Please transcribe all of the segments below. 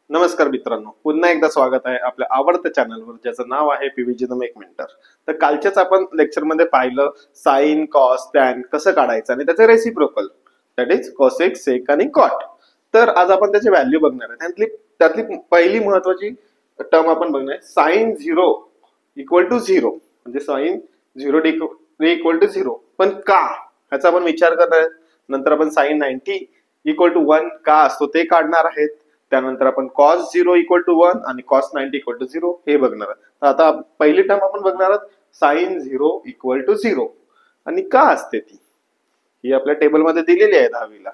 नमस्कार मित्रांनो, पुन्हा एकदा स्वागत आहे आपल्या आवडत्या चॅनलवर ज्याचं नाव आहे पीव्हीजी द मेक मेंटर. तर कालच्याच आपण लेक्चरमध्ये पाहिलं साइन, कॉस, टॅन कसं काढायचं आणि त्याचे रेसिप्रोकल दॅट इज कॉसेक, सेक आणि कॉट. तर आज आपण त्याची व्हॅल्यू बघणार आहे. त्यातली पहिली महत्वाची टर्म आपण बघणार आहे साइन 0 इक्वल टू 0 म्हणजे साइन 0 इक्वल टू 0. पण का ह्याचा आपण विचार करणार आहे. नंतर आपण साइन 90 इक्वल टू 1 का असतो ते काढणार आहेत. त्यानंतर आपण cos 0 इक्वल टू 1 आणि cos 90 इक्वल टू 0 हे बघणार आहोत. तर आता पहिली टर्म आपण बघणार आहोत sin 0 इक्वल टू 0 आणि का असते ती ही आपल्या टेबल मध्ये दिलेली आहे 10वीला.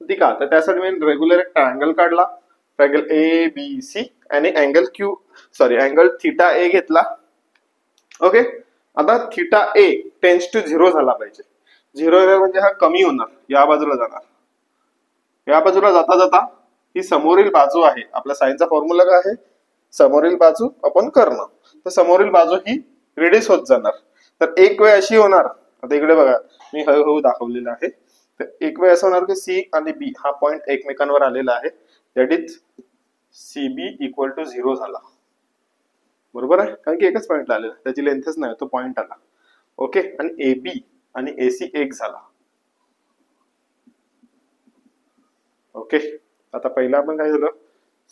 ती का तर त्यासाठी मी रेग्युलर एक ट्रायंगल काढला, ट्रायंगल ए बी सी आणि अँगल थिटा ए घेतला. ओके, आता थिटा ए टेन्स टू 0 झाला पाहिजे. 0 म्हणजे हा कमी होणार, या बाजूला जाणार, या बाजूला जाता जाता ही समोरील बाजू आहे. आपल्या साइनचा फॉर्म्युला काय आहे, समोरील बाजू आपण कर्ण. तर समोरील बाजू ही रिड्यूस होत जाणार. तर एक वेळ अशी होणार, आता इकडे बघा मी हळूहळू दाखवलेलं आहे. तर एक वेळ असं होणार की सी आणि बी हा पॉइंट एकमेकांवर आलेला आहे, that is C B equal to 0 झाला. बरोबर आहे, कारण की एकच पॉइंटला आलेला, त्याची लेंथच नाही, तो पॉइंट आला. ओके, आणि ए बी आणि एसी एक झाला. ओके, आता पहिला आपण काय झालं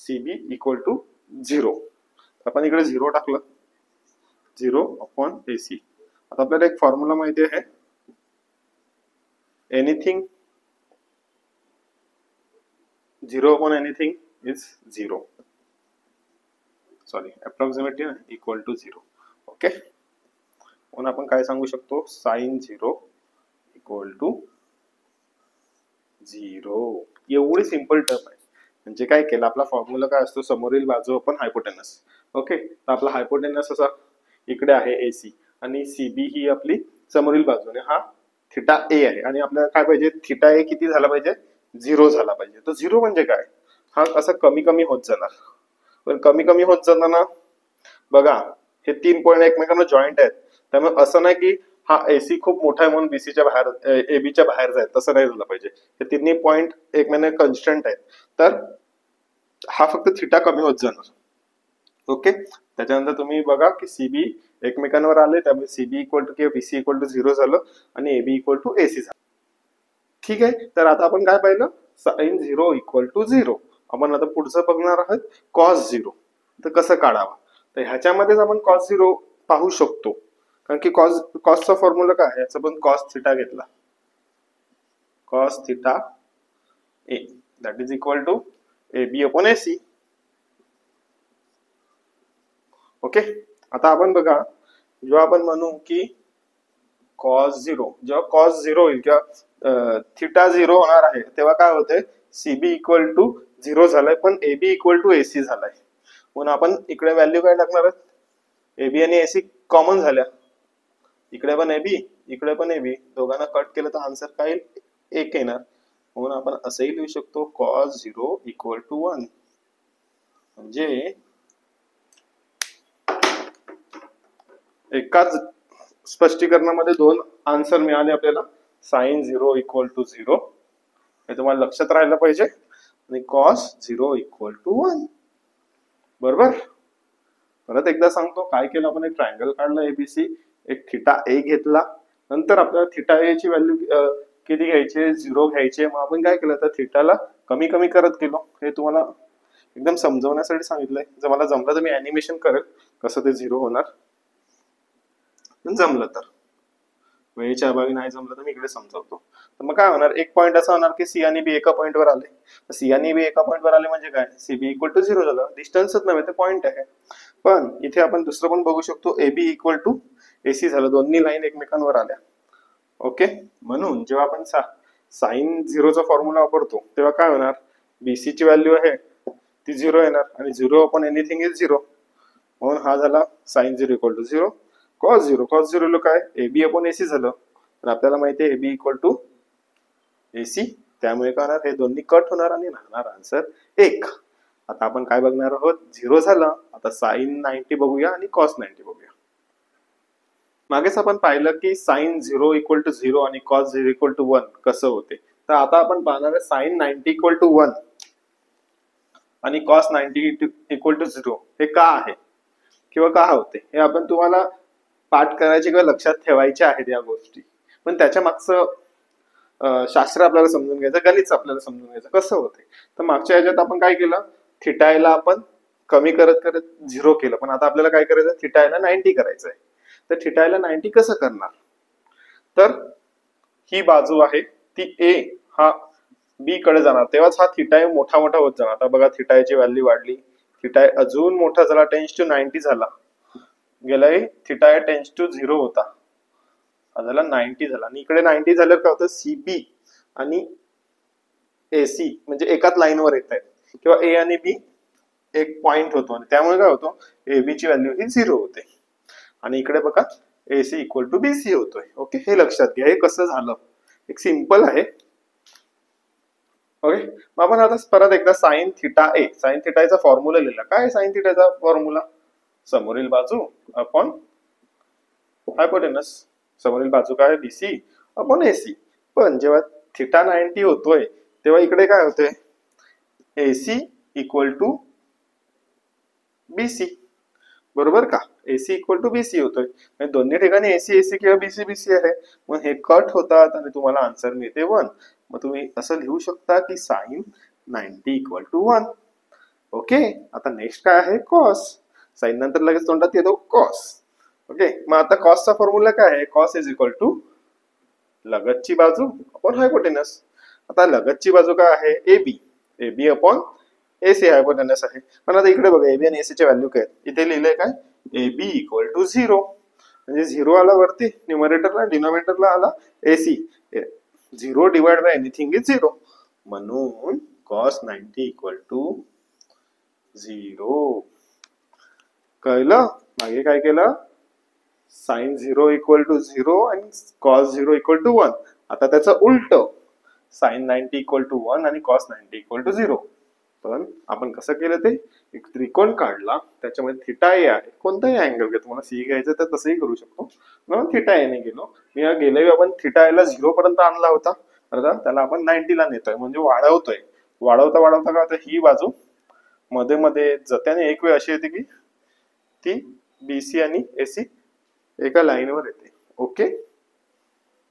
सीबी इक्वल टू 0. आपण इकडे 0 टाकलं, 0 अपॉन एसी. आता आपल्याला एक फॉर्म्युला माहिती आहे, anything 0 upon anything is 0, sorry approximately equal to 0. Okay, म्हणून आपण काय सांगू शकतो, साइन 0 इक्वल टू 0. एवढी सिंपल टर्म आहे. म्हणजे काय केलं, आपला फॉर्म्युला काय असतो, समोरील बाजू आपण हायपोटेनस. ओके, तर आपला हायपोटेनस असा इकडे आहे एसी आणि सीबी ही आपली समोरील बाजू आणि हा थिटा ए आहे. आणि आपल्याला काय पाहिजे, थिटा ए किती झाला पाहिजे, 0 झाला पाहिजे. तर 0 म्हणजे काय, हा असं कमी कमी होत जाणार. पण कमी कमी होत जाताना बघा हे 3 पॉइंट एकमेकांना जॉईंट आहेत. त्यामुळे असं नाही की हा एसी खूप मोठा आहे म्हणून बीसीच्या बाहेर एबीच्या बाहेर जाईल, तसं नाही झालं पाहिजे. हे तिन्ही पॉइंट एकमेकांना कन्स्टंट आहेत, तर हा फक्त थिटा कमी होत जाणार. ओके, त्याच्यानंतर तुम्ही बघा की सीबी एकमेकांवर आले, त्यामुळे सीबी इक्वल टू किंवा बीसी इक्वल टू 0 झालं आणि एबी इक्वल टू एसी झालं. ठीक आहे, तर आता आपण काय पाहिलं, साइन 0 इक्वल टू 0. आपण आता पुढचं बघणार आहोत कॉस 0. तर कसं काढावं, तर ह्याच्यामध्येच आपण कॉस 0 पाहू शकतो, कारण की कॉसचा फॉर्म्युला काय आहे, याचा पण कॉस थिटा घेतला, cos theta A that is equal to A B upon AC. Okay, आता आपण बघा जेव्हा आपण म्हणू की कॉस 0, जेव्हा कॉस 0 होईल किंवा थिटा 0 होणार आहे, तेव्हा काय होते, सीबी इक्वल टू 0 झालाय पण एबी इक्वल टू एसी झालाय. म्हणून आपण इकडे व्हॅल्यू काय टाकणार आहोत, एबी आणि एसी कॉमन झाल्या, इकडे पण एबी इकडे पण एबी, दोघांना कट केलं तर आन्सर काय एक येणार. म्हणून आपण असंही लिहू शकतो कॉस 0 इक्वल टू 1. म्हणजे एकाच स्पष्टीकरणामध्ये 2 आन्सर मिळाले आपल्याला, साइन 0 इक्वल टू 0 हे तुम्हाला लक्षात राहायला पाहिजे, आणि कॉस 0 इक्वल टू 1. बरोबर, परत एकदा सांगतो काय केलं आपण, एक ट्रायंगल काढलं एबीसी, एक थिटा ए घेतला, नंतर आपल्याला थिटा ए ची व्हॅल्यू किती घ्यायची, 0 घ्यायचे. मग आपण काय केलं, तर थिटाला कमी कमी करत गेलो. हे तुम्हाला एकदम समजवण्यासाठी सांगितलंय. जर मला जमलं तर मी अॅनिमेशन करेल कसं ते 0 होणार, जमलं तर, वेळेच्या अभावी नाही जमलं तर मी इकडे समजावतो. तर मग काय होणार, एक पॉइंट असा होणार की सी आणि बी एका पॉइंटवर आले. सी आणि बी एका पॉइंटवर आले म्हणजे काय, सीबी इक्वल टू 0 झालं. डिस्टन्सच नव्हे, ते पॉइंट आहे. पण इथे आपण दुसरं पण बघू शकतो, एबी इक्वल टू एसी झालं, दोन्ही लाईन एकमेकांवर आल्या. ओके, म्हणून जेव्हा आपण साइन 0चा फॉर्म्युला वापरतो तेव्हा काय होणार, बीसी ची व्हॅल्यू आहे ती 0 येणार आणि 0 अपॉन एनिथिंग इज 0. म्हणून हा झाला साइन 0 इक्वल टू 0. कॉस 0 लो काय, एबी अपॉन एसी झालं, पण आपल्याला माहिती आहे एबी इक्वल टू एसी, त्यामुळे काय होणार, हे दोन्ही कट होणार आणि राहणार आन्सर 1. आता आपण काय बघणार आहोत, 0 झालं. आता साइन 90 बघूया आणि कॉस 90 बघूया. मागेच आपण पाहिलं की साइन 0 इक्वल टू 0 आणि कॉस 0 इक्वल टू 1 कसं होते. तर आता आपण पाहणार आहे साइन 90 इक्वल टू 1. आणि कॉस 90 इक्वल टू 0 हे का आहे किंवा का होते हे आपण तुम्हाला पाठ करायचे किंवा लक्षात ठेवायचे आहेत या गोष्टी. पण त्याच्या मागचं शास्त्र आपल्याला समजून घ्यायचं, गणित आपल्याला समजून घ्यायचं कसं होते. तर मागच्या ह्याच्यात आपण काय केलं, थिटायला आपण कमी करत करत 0 केलं, पण आता आपल्याला काय करायचं, थिटायला 90 करायचं आहे. तर थिटायला 90 कसं करणार, तर ही बाजू आहे ती ए हा बी कडे जाणार, तेव्हाच हा थिटा मोठा मोठा होत जाणार. आता बघा थिटाची व्हॅल्यू वाढली, थिटा अजून मोठा झाला, टेन्स टू 90 झाला, गेलाय थिटा टेन्स टू 0 होता, झाला 90 झाला. आणि इकडे 90 झाल्यावर काय होतं, सीबी आणि एसी म्हणजे एकाच लाईनवर येत आहेत किंवा ए आणि बी एक पॉइंट होतो, आणि त्यामुळे काय होतो, ए बी ची व्हॅल्यू ही 0 होते. आणि इकडे बघा एसी इक्वल टू बीसी होतोय. ओके, हे लक्षात घ्या, हे कसं झालं, एक सिंपल आहे. ओके, मग आपण आता परत एकदा साइन थिटा ए, साइन थिटाचा फॉर्म्युला लिहिला. काय साइन थिटाचा फॉर्म्युला, समोरील बाजू अपॉन हायपोटेनस. समोरील बाजू काय, बीसी अपॉन एसी. पण जेव्हा थिटा 90 होतोय तेव्हा इकडे काय होते, एसी इक्वल टू बीसी, बरोबर का, एसी इक्वल टू बीसी होतोय. दोन्ही ठिकाणी एसी एसी किंवा बीसी बीसी आहे, मग हे कट होतात आणि तुम्हाला आन्सर मिळते 1. मग तुम्ही असं लिहू शकता की साइन 90 इक्वल टू 1. ओके, आता नेक्स्ट काय आहे, कॉस. साइन नंतर लगेच तोंडात येतो कॉस. ओके, मग आता कॉसचा फॉर्म्युला काय आहे, कॉस इज इक्वल टू लगतची बाजू अपॉन हायपोटेनस. आता लगतची बाजू काय आहे, AB, AB upon AC hypotenuse आहे. पण आता इकडे बघा एबी आणि एसी ची व्हॅल्यू काय, इथे लिहिलंय काय, एबी इक्वल टू 0, म्हणजे 0 आला वरती न्यूमरेटरला, डिनोमिनेटरला आला AC. 0 divide by anything is 0, म्हणून cos 90 इक्वल टू 0. कळलं, मागे काय केलं, साइन 0 इक्वल टू 0 आणि cos 0 इक्वल टू 1. आता त्याचं उलट, साइन 90 इक्वल टू 1 आणि cos 90 इक्वल टू 0. पण आपण कसं केलं, ते एक त्रिकोण काढला, त्याच्यामध्ये थिटा ए आहे, कोणताही अँगल घ्या, तुम्हाला सी घ्यायचं तर तसंही करू शकतो. म्हणून थिटा ए ने गेलो मी, गेल्या आपण थिटा ए ला 0 पर्यंत आणला होता, आता त्याला आपण 90 ला नेतोय, म्हणजे वाढवतोय. वाढवता वाढवता काय होतं, ही बाजू मध्ये मध्ये जाते आणि एक वेळ अशी येते की ती बीसी आणि एसी एका लाईनवर येते. ओके,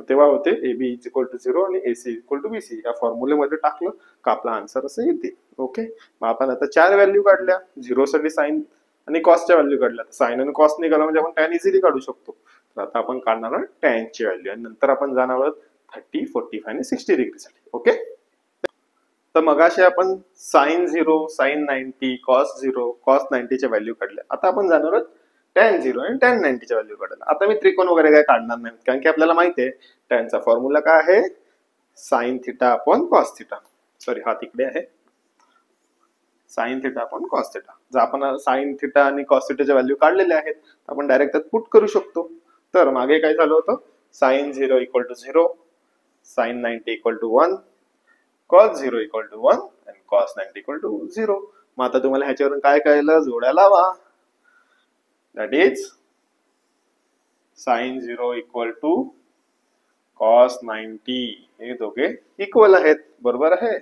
तेव्हा होते एबी इज इक्वल टू 0 आणि एसी इक्वल टू बीसी. या फॉर्म्युलेमध्ये टाकलं का आपला आन्सर असं येते. ओके, मग आपण आता 4 व्हॅल्यू काढल्या, 0 साठी साइन आणि कॉसच्या व्हॅल्यू काढल्या. साइन आणि कॉस निघाला म्हणजे आपण टॅन इझिली काढू शकतो. तर आता आपण काढणार आहोत टॅन ची व्हॅल्यू, आणि नंतर आपण जाणार आहोत 30, 45 आणि 60 डिग्री साठी. ओके, तर मगाशी आपण साइन 0, साइन 90, कॉस 0, कॉस 90 च्या व्हॅल्यू काढल्या. आता आपण जाणार आहोत टॅन 0 आणि टॅन 90 च्या व्हॅल्यू काढायला. आता मी त्रिकोण वगैरे काय काढणार नाही, कारण की आपल्याला माहिती आहे टॅनचा फॉर्म्युला काय आहे, sign theta upon cos theta. Sorry, हा तिकडे आहे, sign theta upon cos theta. जर आपण साइन थिटा आणि कॉस थिटाच्या व्हॅल्यू काढलेल्या आहेत, आपण डायरेक्ट त्यात पुट करू शकतो. तर मागे काय झालं होतं, sine 0 equal to 0, sine 90 equal to 1, cos 0 equal to 1 आणि cos 90 इक्वल टू 0. मग आता तुम्हाला ह्याच्यावरून काय कळलं, जोड्या लावा. That is sine 0 equal to cos 90, हे दोघे इक्वल आहेत, बरोबर आहे.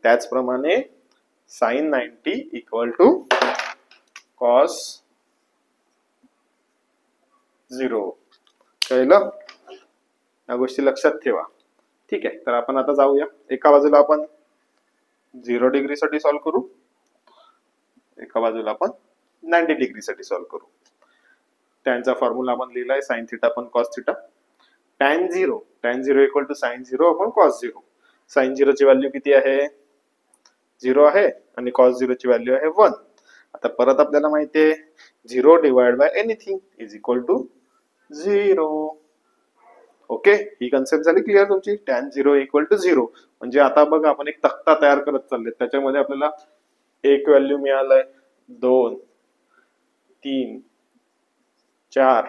त्याचप्रमाणे साइन 90 इक्वल टू cos 0. कळलं, या गोष्टी लक्षात ठेवा. ठीक आहे, तर आपण आता जाऊया. एका बाजूला आपण 0 डिग्री साठी सॉल्व्ह करू, एका बाजूला आपण 90 डिग्री साठी सॉल्व्ह करू. टॅनचा फॉर्म्युला आपण लिहिलाय sine theta upon cos theta. Tan 0 equal to sine 0 upon cos 0. Sine 0 ची व्हॅल्यू किती आहे, 0 आहे, आणि कॉस 0 ची व्हॅल्यू आहे 1. आता परत आपल्याला माहिती आहे 0 divide by anything is equal to 0. Okay, ही कन्सेप्ट झाली क्लिअर तुमची. टॅन 0 इक्वल टू 0 म्हणजे आता बघा आपण एक तक्ता तयार करत चालले, त्याच्यामध्ये आपल्याला एक व्हॅल्यू मिळालंय, 2, 3, 4,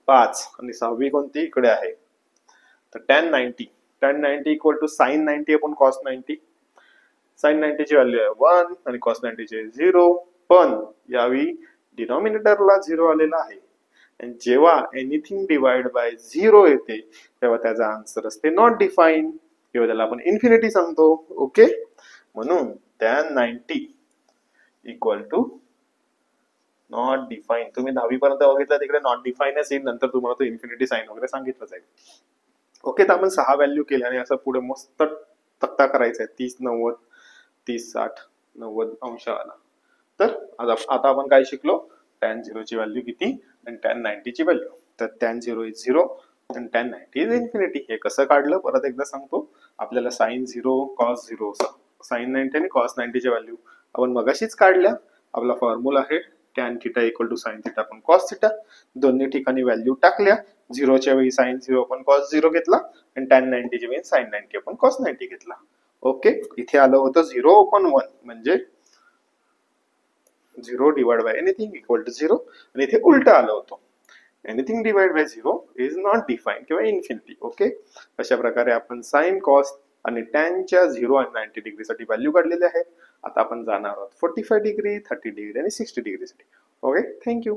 5 आणि 6वी कोणती इकडे आहे. तर tan 90 equal to sine 90 upon cos 90. Sine 90 ची व्हॅल्यू आहे 1 आणि कॉस 90 ची 0, पण यावेळी डिनॉमिनेटरला 0 आलेला आहे. आणि जेव्हा एनिथिंग डिवाइड बाय 0 येते तेव्हा त्याचा आन्सर असते नॉट डिफाईन, किंवा त्याला आपण इन्फिनिटी सांगतो. ओके, म्हणून tan 90 equal to not define. तुम्ही 10वी पर्यंत बघितलं तिकडे नॉट डिफाईनच येईल, नंतर तुम्हाला तो इन्फिनिटी साइन वगैरे सांगितलं जाईल. ओके, तर आपण 6 व्हॅल्यू केल्या आणि असं पुढे मस्त तक्ता करायचा आहे. 30 90 30 60 90 अंश आला. तर आता आपण काय शिकलो, tan 0 ची व्हॅल्यू किती आणि tan 90 ची व्हॅल्यू. तर tan 0 इज 0 आणि tan 90 इज इन्फिनिटी. हे कसं काढलं परत एकदा सांगतो. आपल्याला sin 0 cos 0 sin 90 आणि cos 90 च्या व्हॅल्यू आपण मगाशीच काढल्या. आपला फॉर्म्युला आहे tan theta equal to sin theta पण cos थिटा. दोन्ही ठिकाणी व्हॅल्यू टाकल्या. 0 च्या वेळी sin 0 आपण cos 0 घेतला आणि tan 90 च्या वेळी sin 90 आपण cos 90 घेतला. ओके, इथे आलं होतं 0/1 म्हणजे 0 divide by anything equal to 0 आणि इथे उलट आलं होतं. Anything divide by 0 is not define किंवा इन्फिनिटी. ओके, अशा प्रकारे आपण साइन कॉस आणि tan च्या 0 आणि 90 डिग्री साठी व्हॅल्यू काढलेले आहेत. आता आपण जाणार आहोत 45 डिग्री 30 डिग्री आणि 60 डिग्री साठी. Okay, thank you.